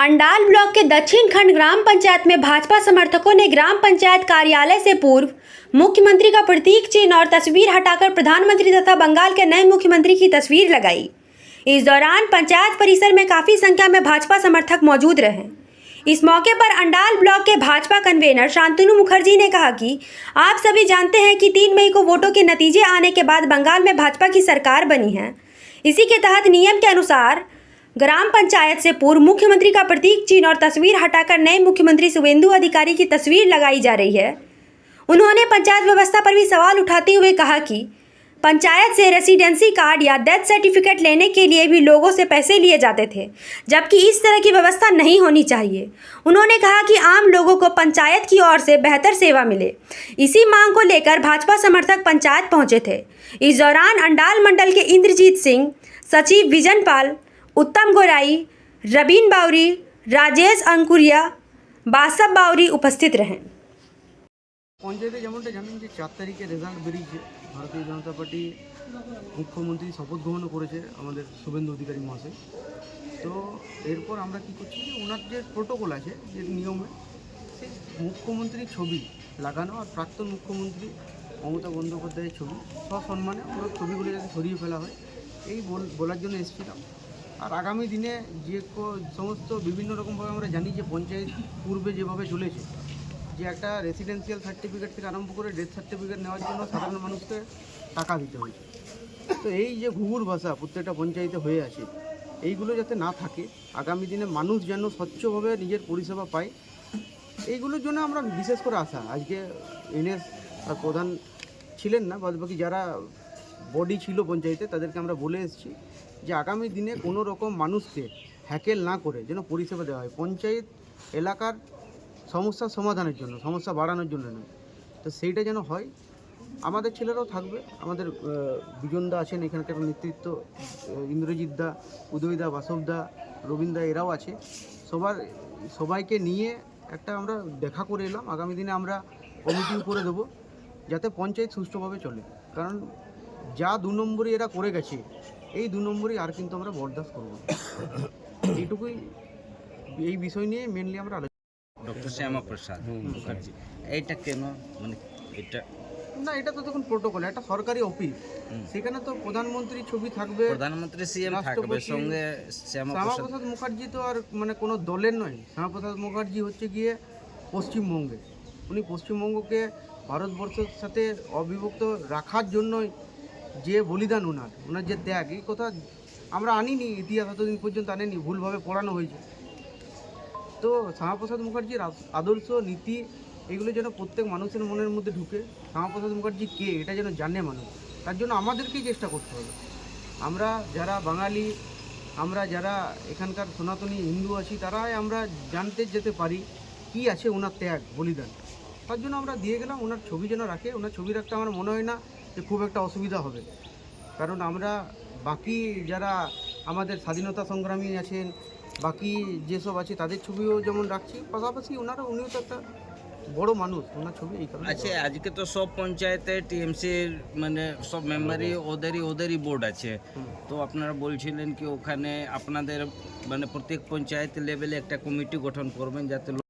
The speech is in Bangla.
अंडाल ब्लॉक के दक्षिण खंड ग्राम पंचायत में भाजपा समर्थकों ने ग्राम पंचायत कार्यालय से पूर्व मुख्यमंत्री का प्रतीक चिन्ह और तस्वीर हटाकर प्रधानमंत्री तथा बंगाल के नए मुख्यमंत्री की तस्वीर लगाई। इस दौरान पंचायत परिसर में काफी संख्या में भाजपा समर्थक मौजूद रहे। इस मौके पर अंडाल ब्लॉक के भाजपा कन्वेनर शांतनु मुखर्जी ने कहा कि आप सभी जानते हैं कि 3 मई को वोटों के नतीजे आने के बाद बंगाल में भाजपा की सरकार बनी है। इसी के तहत नियम के अनुसार ग्राम पंचायत से पूर्व मुख्यमंत्री का प्रतीक चिन्ह और तस्वीर हटाकर नए मुख्यमंत्री शुभेंदु अधिकारी की तस्वीर लगाई जा रही है। उन्होंने पंचायत व्यवस्था पर भी सवाल उठाते हुए कहा कि पंचायत से रेसिडेंसी कार्ड या डेथ सर्टिफिकेट लेने के लिए भी लोगों से पैसे लिए जाते थे, जबकि इस तरह की व्यवस्था नहीं होनी चाहिए। उन्होंने कहा कि आम लोगों को पंचायत की ओर से बेहतर सेवा मिले। इसी मांग को लेकर भाजपा समर्थक पंचायत पहुंचे थे। इस दौरान अंडाल मंडल के इंद्रजीत सिंह, सचिव विजन पाल, उत्तम गोराई, रबीन बावरी, राजेश अंकुरिया, बासब बावरी उपस्थित रहें। पंचायते যেমনটা জানেন যে 4 তারিখে রেজাল্ট বেরিয়েছে। ভারতীয় জনতা পার্টি মুখ্যমন্ত্রী শপথ গ্রহণ করেছে আমাদের শুভেন্দু অধিকারী মহাশয়। তো এরপর আমরা কি করছি যে ওনার যে প্রোটোকল আছে, যে নিয়মে সেই মুখ্যমন্ত্রীর ছবি লাগানো আর প্রাক্তন মুখ্যমন্ত্রী মমতা বন্দ্যোপাধ্যায়ের ছবি সসম্মানে ওনার ছবিগুলো যাতে সরিয়ে ফেলা হয় এই বলার জন্য এসেছিলাম। আর আগামী দিনে যে সমস্ত বিভিন্ন রকমভাবে আমরা জানি যে পঞ্চায়েত পূর্বে যেভাবে চলেছে, যে একটা রেসিডেন্সিয়াল সার্টিফিকেট থেকে আরম্ভ করে ডেথ সার্টিফিকেট নেওয়ার জন্য সাধারণ মানুষকে টাকা দিতে হয়েছে। তো এই যে ঘুঘুর ভাষা প্রত্যেকটা পঞ্চায়েতে হয়ে আছে, এইগুলো যাতে না থাকে, আগামী দিনে মানুষ যেন স্বচ্ছভাবে নিজের পরিষেবা পায়, এইগুলোর জন্য আমরা বিশেষ করে আশা। আজকে এনএস প্রধান ছিলেন না, বাদবাকি যারা বডি ছিল পঞ্চায়েতে তাদেরকে আমরা বলে এসেছি যে আগামী দিনে কোনো রকম মানুষকে হ্যাকেল না করে যেন পরিষেবা দেওয়া হয়। পঞ্চায়েত এলাকার সমস্যার সমাধানের জন্য, সমস্যা বাড়ানোর জন্য নয়। তো সেইটা যেন হয়। আমাদের ছেলেরাও থাকবে, আমাদের বিজনদা আছেন এখানকার নেতৃত্ব, ইন্দ্রজিৎ দা, উদয়দা, বাসবদা, রবীন্দ্র এরাও আছে। সবাইকে নিয়ে একটা আমরা দেখা করে এলাম। আগামী দিনে আমরা কমিটি করে দেবো যাতে পঞ্চায়েত সুষ্ঠুভাবে চলে। কারণ যা 2 নম্বরই এরা করে গেছে, এই 2 নম্বরই আর কিন্তু আমরা বরদাস্ত করব না। এইটুকুই, এই বিষয় নিয়ে মেনলি আমরা ডক্টর শ্যামা প্রসাদ মুখার্জি। এইটা কেন, মানে এটা না, এটা তো দেখুন প্রোটোকল, একটা সরকারি অফিস, সেখানে তো প্রধানমন্ত্রীর ছবি থাকবে, প্রধানমন্ত্রী সিএম থাকবে, সঙ্গে শ্যামাপ্রসাদ মুখার্জি তো আর মানে কোনো দলের নয়। শ্যামাপ্রসাদ মুখার্জি হচ্ছে গিয়ে পশ্চিমবঙ্গে, উনি পশ্চিমবঙ্গকে ভারতবর্ষের সাথে অবিভক্ত রাখার জন্যই যে বলিদান, ওনার যে ত্যাগ, এই কথা আমরা আনিনি, ইতিহাস এতদিন পর্যন্ত আনেনি, ভুলভাবে পড়ানো হয়েছে। তো শ্যামাপ্রসাদ মুখার্জির আদর্শ, নীতি, এগুলো যেন প্রত্যেক মানুষের মনের মধ্যে ঢুকে। শ্যামাপ্রসাদ মুখার্জি কে এটা যেন জানে মানুষ, তার জন্য আমাদেরকেই চেষ্টা করতে হবে। আমরা যারা বাঙালি, আমরা যারা এখানকার সনাতনী হিন্দু আছি, তারাই আমরা জানতে যেতে পারি কি আছে ওনার ত্যাগ, বলিদান। তার জন্য আমরা দিয়ে গেলাম। ওনার ছবি যেন রাখে, ওনার ছবি রাখতে আমার মনে হয় না যে খুব একটা অসুবিধা হবে। কারণ আমরা বাকি যারা আমাদের স্বাধীনতা সংগ্রামী আছেন, বাকি যেসব আছে তাদের ছবিও যেমন রাখছি, পাশাপাশি উনিও তো একটা বড় মানুষ, ওনার ছবি এই কারণে। আচ্ছা, আজকে তো সব পঞ্চায়েতে টিএমসির মানে সব মেম্বারই ওদেরই বোর্ড আছে। তো আপনারা বলছিলেন কি ওখানে আপনাদের মানে প্রত্যেক পঞ্চায়েত লেভেলে একটা কমিটি গঠন করবেন যাতে